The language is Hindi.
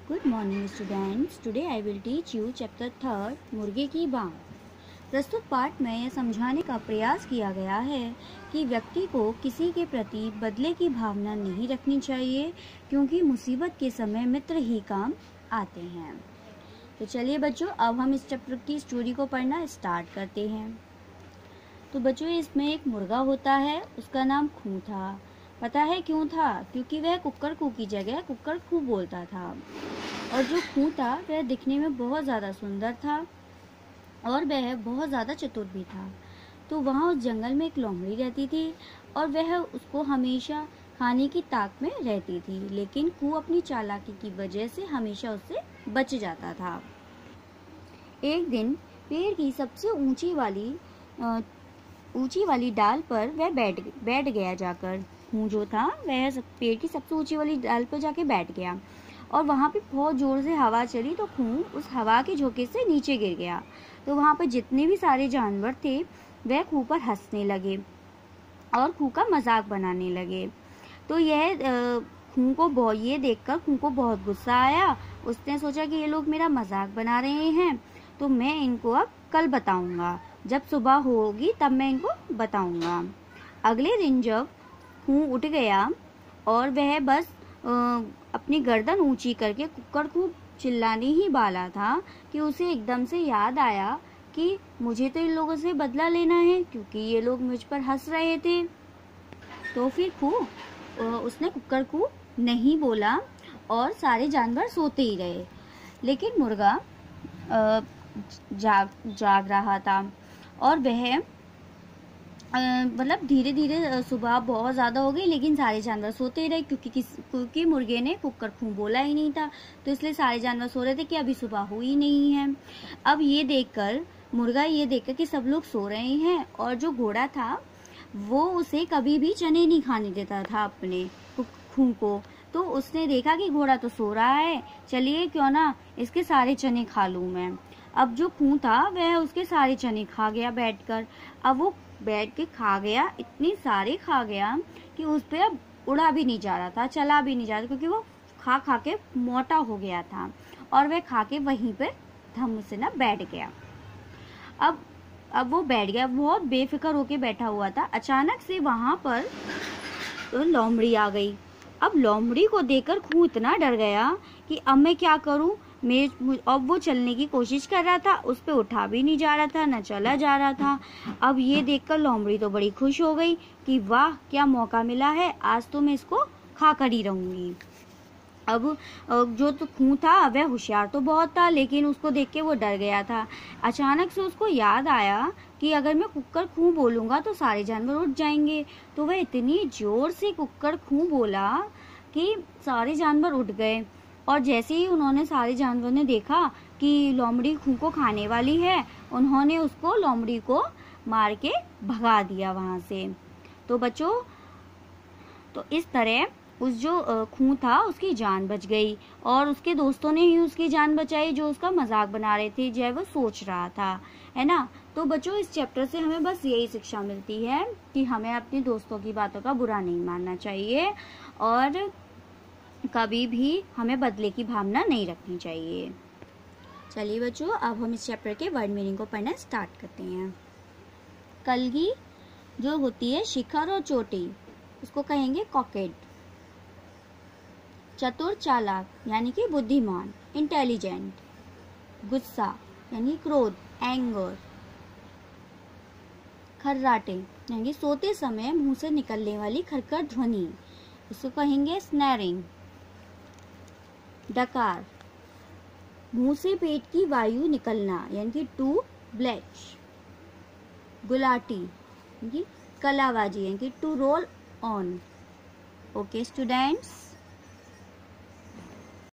Good morning students. Today I will teach you chapter 3 मुर्गे की बांग। प्रस्तुत पाठ में यह समझाने का प्रयास किया गया है कि व्यक्ति को किसी के प्रति बदले की भावना नहीं रखनी चाहिए, क्योंकि मुसीबत के समय मित्र ही काम आते हैं। तो चलिए बच्चों, अब हम इस चैप्टर की स्टोरी को पढ़ना स्टार्ट करते हैं। तो बच्चों, इसमें एक मुर्गा होता है, उसका नाम खू था। पता है क्यों था? क्योंकि वह कुक्कर कू की जगह कुक्कर खू बोलता था। और जो खू था वह दिखने में बहुत ज़्यादा सुंदर था और वह बहुत ज़्यादा चतुर भी था। तो वहाँ उस जंगल में एक लोमड़ी रहती थी और वह उसको हमेशा खाने की ताक में रहती थी, लेकिन खू अपनी चालाकी की वजह से हमेशा उससे बच जाता था। एक दिन पेड़ की सबसे ऊंची वाली डाल पर वह बैठ गया जाकर। खू जो था वह पेड़ की सबसे ऊंची वाली डाल पर जाके बैठ गया और वहाँ पे बहुत जोर से हवा चली, तो खू उस हवा के झोंके से नीचे गिर गया। तो वहाँ पर जितने भी सारे जानवर थे वह खू पर हंसने लगे और खू का मजाक बनाने लगे। तो ये देखकर खू को बहुत गुस्सा आया। उसने सोचा कि ये लोग मेरा मजाक बना रहे हैं, तो मैं इनको अब कल बताऊंगा। जब सुबह होगी तब मैं इनको बताऊंगा। अगले दिन जब खू उठ गया और वह बस अपनी गर्दन ऊंची करके कुक्कर को चिल्लाने ही वाला था कि उसे एकदम से याद आया कि मुझे तो इन लोगों से बदला लेना है, क्योंकि ये लोग मुझ पर हंस रहे थे। तो फिर उसने कुक्कर को नहीं बोला और सारे जानवर सोते ही रहे, लेकिन मुर्गा जाग रहा था। और वह मतलब धीरे धीरे सुबह बहुत ज़्यादा हो गई, लेकिन सारे जानवर सोते ही रहे, क्योंकि मुर्गे ने कुक्कर खू बोला ही नहीं था। तो इसलिए सारे जानवर सो रहे थे कि अभी सुबह हुई नहीं है। अब मुर्गा ये देखकर कि सब लोग सो रहे हैं और जो घोड़ा था वो उसे कभी भी चने नहीं खाने देता था अपने खू को। तो उसने देखा कि घोड़ा तो सो रहा है, चलिए क्यों ना इसके सारे चने खा लूं मैं। अब जो खू था वह उसके सारे चने खा गया बैठकर। अब वो बैठ के खा गया, इतनी सारे खा गया कि उस पे अब उड़ा भी नहीं जा रहा था, चला भी नहीं जा रहा, क्योंकि वो खा खा के मोटा हो गया था और वह खा के वहीं पे धम से ना बैठ गया। अब वो बैठ गया, बहुत बेफिक्र होके बैठा हुआ था। अचानक से वहां पर तो लोमड़ी आ गई। अब लोमड़ी को देखकर खू इतना डर गया कि अब मैं क्या करूं। अब वो चलने की कोशिश कर रहा था, उस पे उठा भी नहीं जा रहा था, न चला जा रहा था। अब ये देखकर लोमड़ी तो बड़ी खुश हो गई कि वाह क्या मौका मिला है, आज तो मैं इसको खा कर ही रहूंगी। अब जो तो खू था वह होशियार तो बहुत था, लेकिन उसको देख के वो डर गया था। अचानक से उसको याद आया कि अगर मैं कुक्कर खू बोलूंगा तो सारे जानवर उठ जाएंगे। तो वह इतनी जोर से कुक्कर खू बोला कि सारे जानवर उठ गए। और जैसे ही उन्होंने सारे जानवर ने देखा कि लोमड़ी खू को खाने वाली है, उन्होंने लोमड़ी को मार के भगा दिया वहां से। तो बच्चों, तो इस तरह उस जो खू था उसकी जान बच गई और उसके दोस्तों ने ही उसकी जान बचाई, जो उसका मजाक बना रहे थे, जो वो सोच रहा था, है ना। तो बच्चों, इस चैप्टर से हमें बस यही शिक्षा मिलती है कि हमें अपने दोस्तों की बातों का बुरा नहीं मानना चाहिए और कभी भी हमें बदले की भावना नहीं रखनी चाहिए। चलिए बच्चों, अब हम इस चैप्टर के वर्ड मीनिंग को पढ़ना स्टार्ट करते हैं। कलगी जो होती है शिखर और चोटी, उसको कहेंगे कॉकेट। चतुर चालाक यानी कि बुद्धिमान, इंटेलिजेंट। गुस्सा यानी क्रोध, एंगर। खर्राटे यानी कि सोते समय मुंह से निकलने वाली खरखर ध्वनि, उसको कहेंगे स्नैरिंग। डकार मुंह से पेट की वायु निकलना यानी कि टू ब्लेच। गुलाटी यानी कि कलाबाजी यानी कि to roll on. Okay students.